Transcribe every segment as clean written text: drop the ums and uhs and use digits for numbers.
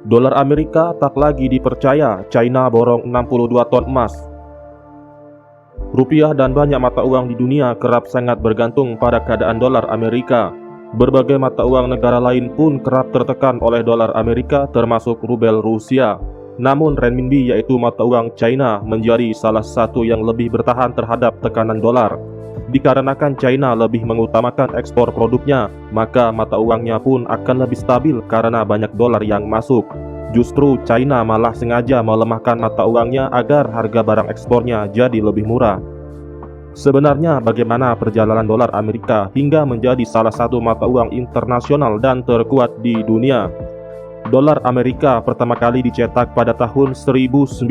Dolar Amerika tak lagi dipercaya, China borong 62 ton emas. Rupiah dan banyak mata uang di dunia kerap sangat bergantung pada keadaan dolar Amerika. Berbagai mata uang negara lain pun kerap tertekan oleh dolar Amerika termasuk rubel Rusia. Namun renminbi yaitu mata uang China menjadi salah satu yang lebih bertahan terhadap tekanan dolar. Dikarenakan China lebih mengutamakan ekspor produknya, maka mata uangnya pun akan lebih stabil karena banyak dolar yang masuk. Justru China malah sengaja melemahkan mata uangnya agar harga barang ekspornya jadi lebih murah. Sebenarnya bagaimana perjalanan dolar Amerika hingga menjadi salah satu mata uang internasional dan terkuat di dunia? Dolar Amerika pertama kali dicetak pada tahun 1914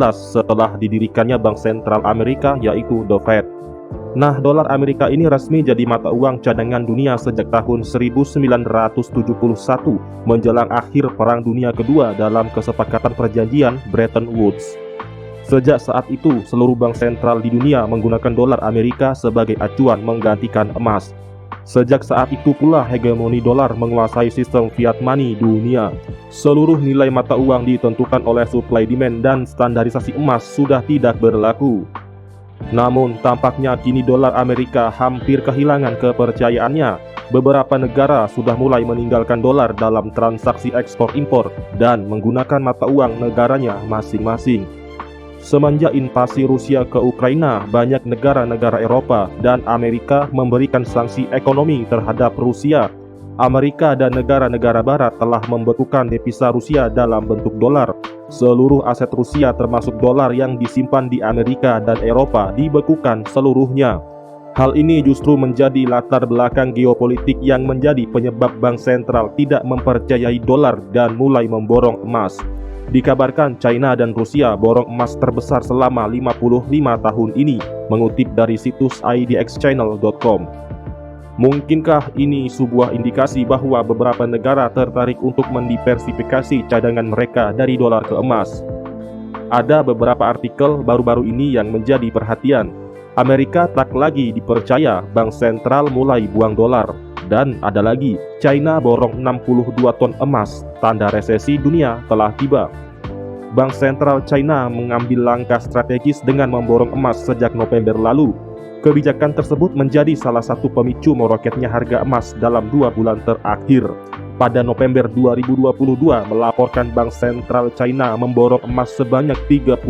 setelah didirikannya Bank Sentral Amerika yaitu The Fed. Nah, dolar Amerika ini resmi jadi mata uang cadangan dunia sejak tahun 1971 menjelang akhir Perang Dunia Kedua dalam kesepakatan perjanjian Bretton Woods. Sejak saat itu, seluruh bank sentral di dunia menggunakan dolar Amerika sebagai acuan menggantikan emas. Sejak saat itu pula hegemoni dolar menguasai sistem fiat money dunia. Seluruh nilai mata uang ditentukan oleh supply demand dan standarisasi emas sudah tidak berlaku. Namun tampaknya kini dolar Amerika hampir kehilangan kepercayaannya. Beberapa negara sudah mulai meninggalkan dolar dalam transaksi ekspor impor dan menggunakan mata uang negaranya masing-masing. Semenjak invasi Rusia ke Ukraina, banyak negara-negara Eropa dan Amerika memberikan sanksi ekonomi terhadap Rusia. Amerika dan negara-negara barat telah membekukan devisa Rusia dalam bentuk dolar. Seluruh aset Rusia termasuk dolar yang disimpan di Amerika dan Eropa dibekukan seluruhnya. Hal ini justru menjadi latar belakang geopolitik yang menjadi penyebab bank sentral tidak mempercayai dolar dan mulai memborong emas. Dikabarkan China dan Rusia borong emas terbesar selama 55 tahun ini, mengutip dari situs idxchannel.com. Mungkinkah ini sebuah indikasi bahwa beberapa negara tertarik untuk mendiversifikasi cadangan mereka dari dolar ke emas? Ada beberapa artikel baru-baru ini yang menjadi perhatian. Amerika tak lagi dipercaya, bank sentral mulai buang dolar. Dan ada lagi, China borong 62 ton emas, tanda resesi dunia telah tiba. Bank Sentral China mengambil langkah strategis dengan memborong emas sejak November lalu. Kebijakan tersebut menjadi salah satu pemicu meroketnya harga emas dalam 2 bulan terakhir. Pada November 2022 melaporkan Bank Sentral China memborong emas sebanyak 32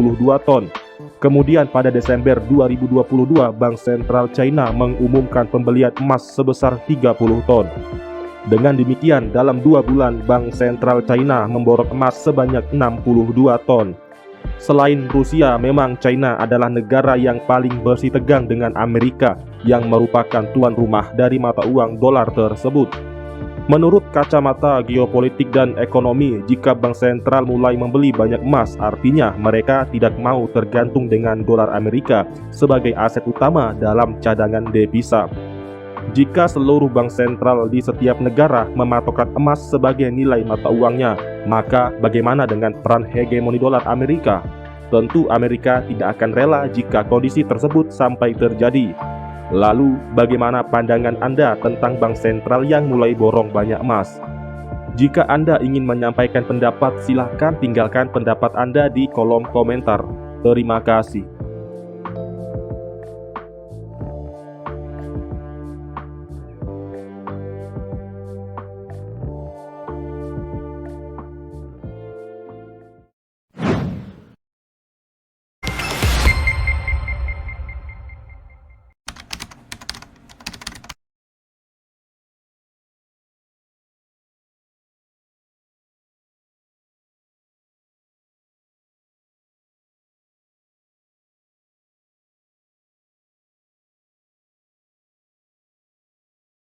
ton. Kemudian pada Desember 2022 Bank Sentral China mengumumkan pembelian emas sebesar 30 ton. Dengan demikian dalam 2 bulan Bank Sentral China memborong emas sebanyak 62 ton. Selain Rusia, memang China adalah negara yang paling bersih tegang dengan Amerika yang merupakan tuan rumah dari mata uang dolar tersebut. Menurut kacamata geopolitik dan ekonomi, jika bank sentral mulai membeli banyak emas, artinya mereka tidak mau tergantung dengan dolar Amerika sebagai aset utama dalam cadangan devisa. Jika seluruh bank sentral di setiap negara mematokkan emas sebagai nilai mata uangnya, maka bagaimana dengan peran hegemoni dolar Amerika? Tentu Amerika tidak akan rela jika kondisi tersebut sampai terjadi. Lalu, bagaimana pandangan Anda tentang bank sentral yang mulai borong banyak emas? Jika Anda ingin menyampaikan pendapat, silahkan tinggalkan pendapat Anda di kolom komentar. Terima kasih.